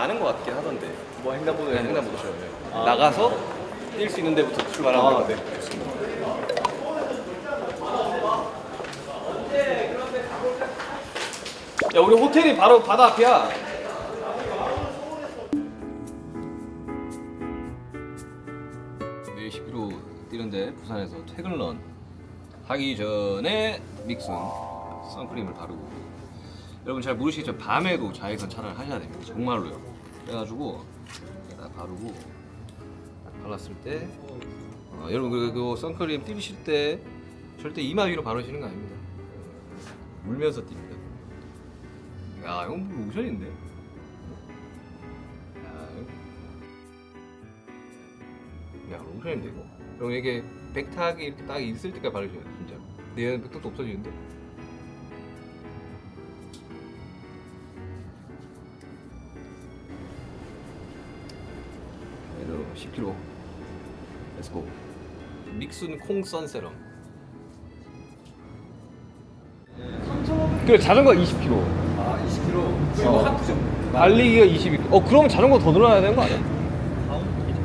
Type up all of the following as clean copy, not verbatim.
많은 것 같긴 하던데. 뭐 횡단보도 네, 횡단보도처럼. 나가서 뛸 수 있는 데부터 출발하는 건데. 야, 우리 호텔이 바로 바다 앞이야. 매일 10km 뛰는데 부산에서 퇴근런 하기 전에 믹슨 선크림을 바르고, 여러분 잘 모르시겠지만 밤에도 자외선 차단을 하셔야 됩니다. 정말로요. 그래가지고 딱 바르고 딱 발랐을 때 여러분 그 선크림 띄실 때 절대 이마 위로 바르시는 거 아닙니다. 물면서 띱니다. 야, 이건 뭐 로션인데? 야, 로션인데 이거? 그럼 이게 백탁이 이렇게 딱 있을 때까지 바르셔야 돼, 진짜. 근데 얘는 백탁도 없어지는데? 얘도 10kg. 렛츠고. 믹순 콩선 세럼. 그래, 자전거 20kg. 아 20km 그리고 하프 정도. 달리기가 22kg. 그러면 자전거 더 늘어나야 되는 거 아니야?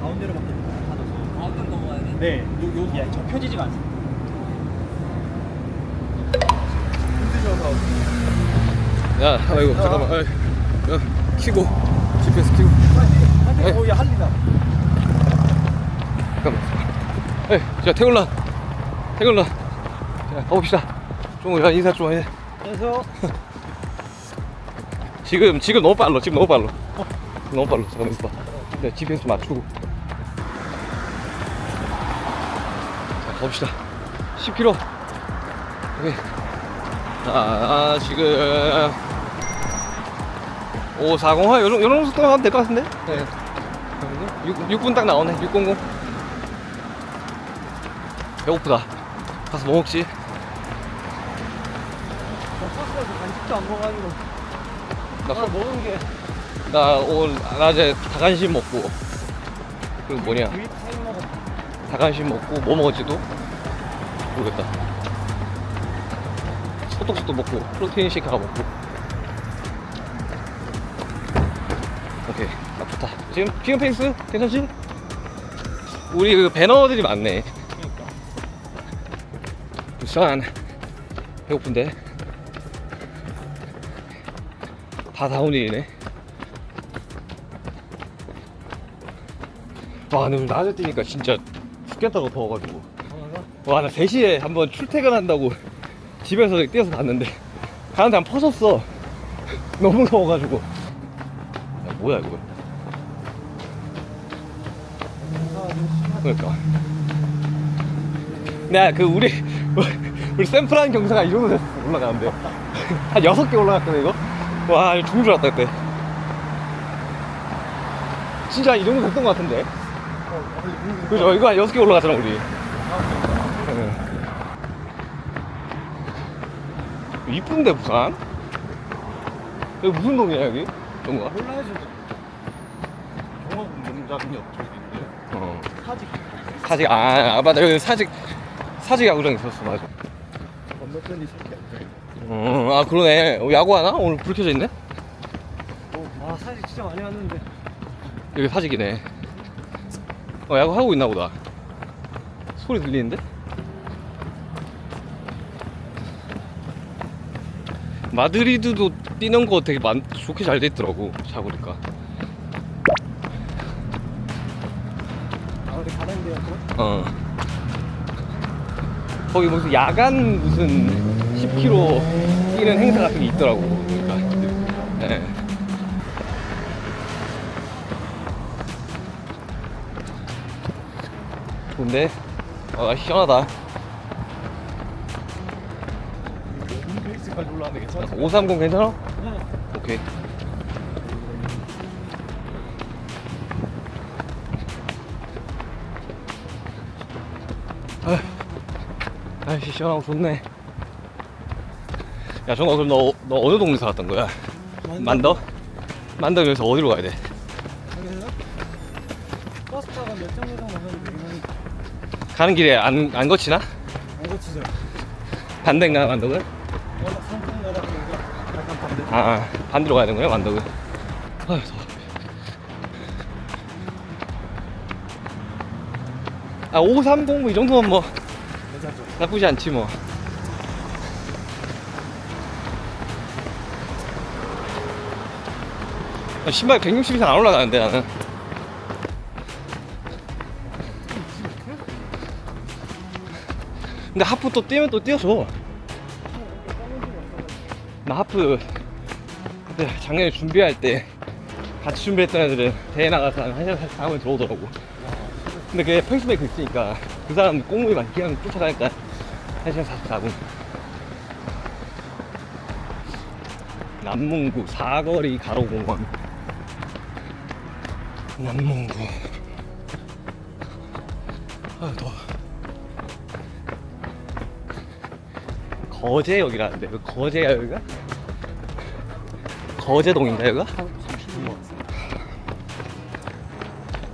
가운데로밖에 못 하죠. 가운데 넘어가야 돼? 네, 여기 접혀지지가 않습니다. 힘드셔서. 야, 아이고, 잠깐만. 아이, 야, 키고. GPS 키고. 오, 야 할리다. 잠깐만. 에이, 자, 태굴라. 자, 가봅시다. 좀, 야, 인사 좀 해. 안녕하세요. 지금 너무 빨라. 너무 빨라. 잠깐만 있어봐. 네, GPS 좀 맞추고. 자, 가봅시다. 10km. 오케이. 지금 540, 요런 속도 하면 될 것 같은데? 네. 6분 딱 나오네. 600. 배고프다. 가서 뭐 먹지? 버스에서 간식도 안 먹어가지고. 먹은 게 나 오늘 낮에 닭간식 먹고, 그 뭐냐, 구이 생 먹었. 닭간식 먹고 뭐 먹었지도 모르겠다. 소떡소떡 먹고 프로테인 쉐이크 하나 먹고. 오케이, 딱 좋다. 지금 페이스 괜찮지? 우리 그 배너들이 많네. 그러니까. 부산 배고픈데 다 다운 일이네. 와, 근데 낮에 뛰니까 진짜 죽겠다고 더워가지고. 와, 나 3시에 한번 출퇴근한다고 집에서 뛰어서 갔는데 가는데 한 퍼졌어. 너무 더워가지고. 야, 뭐야 이거. 그러니까 내가 그 우리 샘플한 경사가 이 정도 돼서 올라가는데 한 6개 올라갔거든 이거. 와, 이거 죽는 줄 알았다 그때. 진짜 이 정도 됐던 것 같은데. 그죠? 이거 한 6개 올라갔잖아 우리. 이쁜데 부산? 여기 무슨 동이야 여기? 뭔가? 몰라야죠. 종합 농장이 저기 있는데. 사직. 맞다, 여기 사직 야구장 있었어. 맞아. 건너편이 새끼. 그러네. 야구 하나? 오늘 불 켜져 있네? 사실 진짜 많이 왔는데. 여기 사직이네. 야구 하고 있나 보다. 소리 들리는데? 마드리드도 뛰는 거 되게 좋게 잘 돼 있더라고. 잘 보니까. 우리 가는 데였고. 거기 무슨 야간 무슨 10km 뛰는 행사 같은 게 있더라고. 그러니까. 네. 좋은데? 시원하다. 페이스까지 올라왔는데 괜찮아? 530 괜찮아? 네. 오케이. 아이씨, 시원하고 좋네. 야, 정아, 그럼 너 어느 동네 살았던 거야? 만덕? 만덕에서 어디로 가야 돼? 여기서 버스 타고 몇 정도 가면 되면 가는 길에 안 거치나? 안 거치죠. 반대인가, 만덕은? 상품 가다 보니까 약간 반대. 반대로 가야 되는 거야, 만덕은? 아휴, 더워. 아 5309 이 정도면 뭐 괜찮죠? 나쁘지 않지 뭐. 신발 160 이상 안 올라가는데 나는. 근데 하프 또 뛰면 또 뛰어줘. 나 하프 그때 작년에 준비할 때 같이 준비했던 애들은 대회 나가서 한 1시간 44분 들어오더라고. 근데 그게 페이스메이커 있으니까 그 사람 꽁무니만 그냥 쫓아가니까 1시간 44분. 남문구 사거리 가로공원. 남문구. 아 더워. 거제역이라는데 여기 거제야 여기가? 거제동인가 여기가?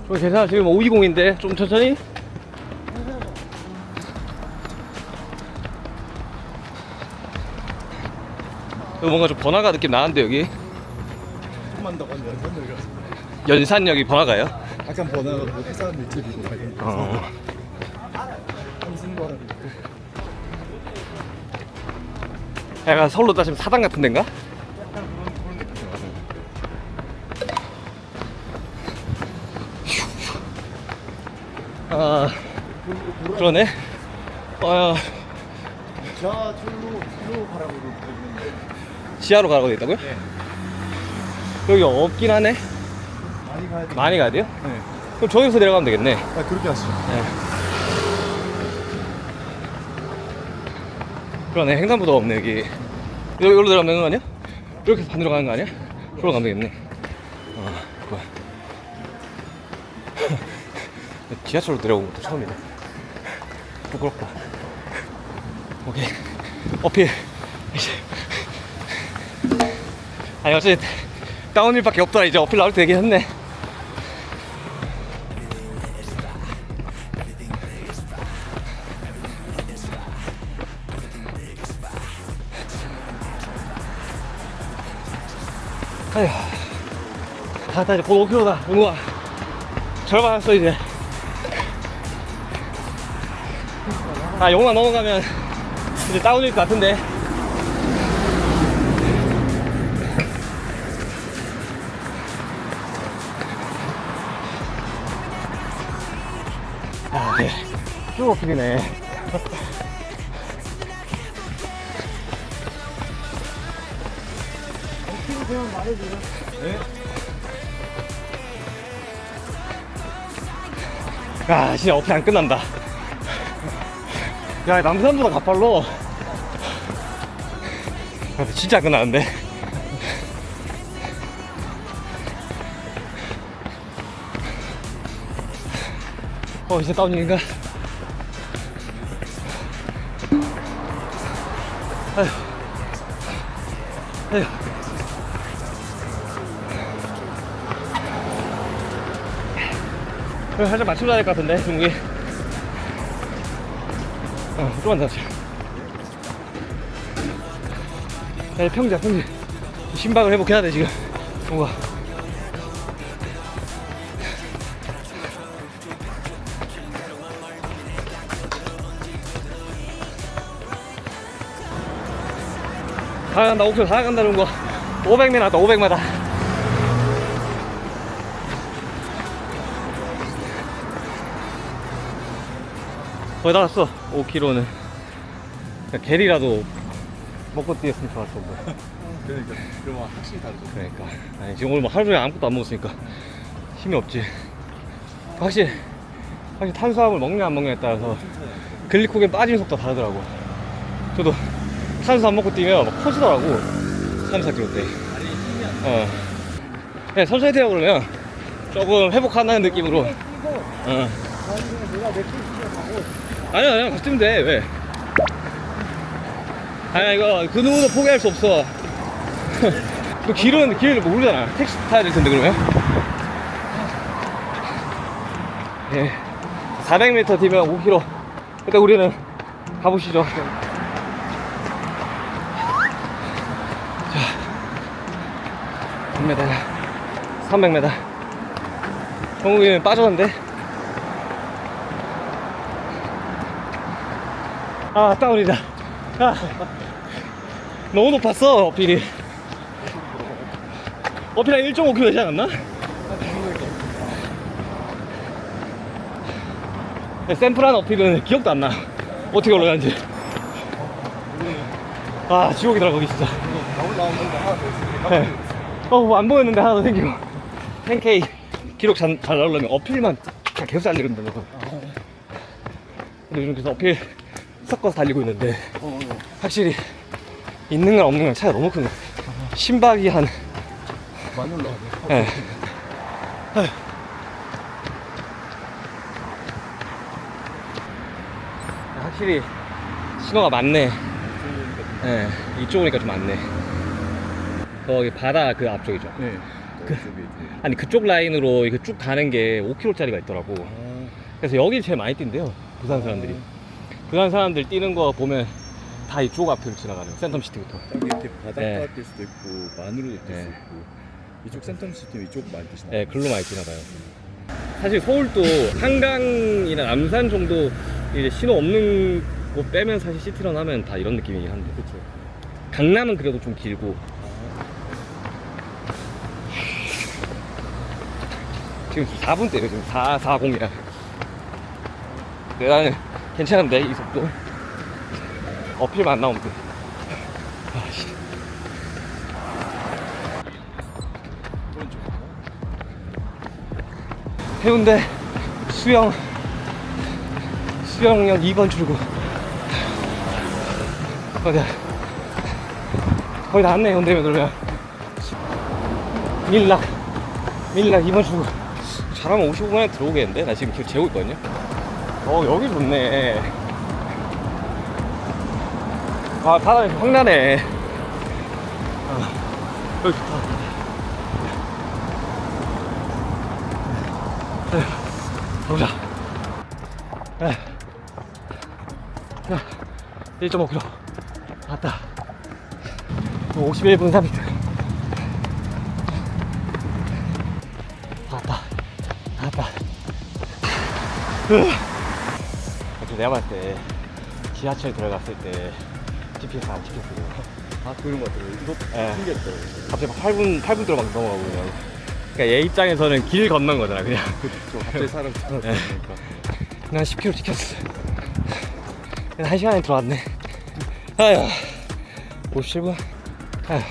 저기 괜찮아. 지금 520인데 좀 천천히. 여기 뭔가 좀 번화가 느낌 나는데 여기 조금만 더 건져. 연산역이 번화가요? 약간 번화가 회사 밀집이고 한승거라고 있고. 약간 서울로 따지면 사당 같은 데인가? 아 그러네. 지하철로 가라고 그러는데 지하로 가라고 돼 있다고요? 네. 여기 없긴 하네. 많이 가야 돼. 많이 가야 돼요? 네. 그럼 저기서 내려가면 되겠네. 아 그렇게 하시죠. 네. 그러네. 횡단보도가 없네 여기. 여기로 내려가면 되는 거 아니야? 이렇게 해서 반대로 가는 거 아니야? 그러고 가면 되겠네. 좋아. 지하철로 내려온 것도 처음이네. 부끄럽다. 오케이. 어필. 아니 어차피 다운힐밖에 없더라. 이제 어필 나올 때 되긴 했네. 아휴, 다 이제 곧 5km다. 용우야, 절반 왔어 이제. 아, 용우가 넘어가면 이제 다운일 것 같은데. 아, 네. 쭉 어필이네. 그냥 말해줘요. 네. 야, 진짜 어필 안 끝난다. 야, 남산보다 가팔로. 야, 진짜 안 끝나는데. 이제 다운인가? 아휴. 아휴. 살짝 맞추려 할 것 같은데, 중국이. 좀만 더 하자. 야, 평지야, 평지. 심박을 회복해야 돼, 지금. 뭔가. 다 간다, 5km 다 간다는 거. 500m 나왔다, 500m. 거의 다 왔어. 5km는. 게리라도 먹고 뛰었으면 좋았어. 뭐. 그러니까 그러면 확실히 다르죠. 그러니까. 아니, 지금 오늘 뭐 하루 종일 아무것도 안 먹었으니까 힘이 없지. 확실히 탄수화물 먹냐 안 먹냐에 따라서 글리코겐 빠지는 속도가 다르더라고. 저도 탄수 안 먹고 뛰면 막 커지더라고. 3, 4kg 때. 그냥 천천히 뛰어 그러면 조금 회복한다는 느낌으로. 뛰고 어. 아니 내가 내 페이스로 가고 아니야, 같이 뛰면 돼. 왜? 아니야, 이거 그 누구도 포기할 수 없어. 그 길을 모르잖아. 택시 타야 될 텐데 그러면. 예. 400m 뛰면 5km. 일단 우리는 가보시죠. 자, 100m, 300m. 정국이는 빠졌는데. 아, 다운이다. 아, 너무 높았어, 어필이. 어필 한 1.5km 되지 않았나? 샘플한 어필은 기억도 안 나. 어떻게 올라가는지. 아, 지옥이더라, 거기 진짜. 네. 안 보였는데 하나 더 생기고. 10K 기록 잘 나오려면 어필만 계속 달리는다, 너. 근데 요즘 그래서 어필 섞어서 달리고 있는데, 확실히 있는 건 없는 건 차이가 너무 큰 거. 심박이 한 많이 올라가네. 네. 확실히 신호가 많네. 네, 이쪽 오니까 좀 많네. 거기 바다 그 앞쪽이죠. 네. 아니 그쪽 라인으로 이렇게 쭉 가는 게 5km짜리가 있더라고. 그래서 여기 제일 많이 뛴대요, 부산 사람들이. 부산 사람들 뛰는 거 보면 다 이쪽 앞을 지나가는 센텀시티부터. 저기 이렇게 바닷가 네. 뛸 수도 있고 만으로도 뛸 네. 수 있고 이쪽 센텀시티 이쪽 많이 뛰시나요? 네, 글로 많이 뛰나봐요. 사실 서울도 한강이나 남산 정도 이제 신호 없는 곳 빼면 사실 시티런 하면 다 이런 느낌이긴 한데. 그렇죠. 강남은 그래도 좀 길고. 지금 4분 때요, 지금 440이야. 나는 괜찮은데, 이 속도. 어필만 안 나오면 돼. 아씨. 해운대 수영역 2번 출구. 거의 다 왔네, 해운대면 그러면. 밀락 2번 출구. 잘하면 55분에 들어오겠는데? 나 지금 계속 재고 있거든요. 여기 좋네. 아, 바다 확 나네. 여기 좋다. 보자. 1.5km 왔다. 51분 30초. 왔다. 내가 봤을 때 지하철 들어갔을 때 GPS 안 찍혔어요. 아 그런 것 같아요. 이거 네. 신기했더라고요. 갑자기 8분 동안 막 넘어가고 그냥. 그러니까 얘 입장에서는 길 건넌 거잖아, 그냥. 그렇죠. 갑자기 사람 찾아보니까. 난 10km 찍혔어. 1시간에 들어왔네. 아휴, 57분. 아휴.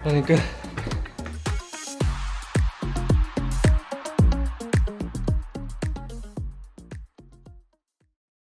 나는 끝.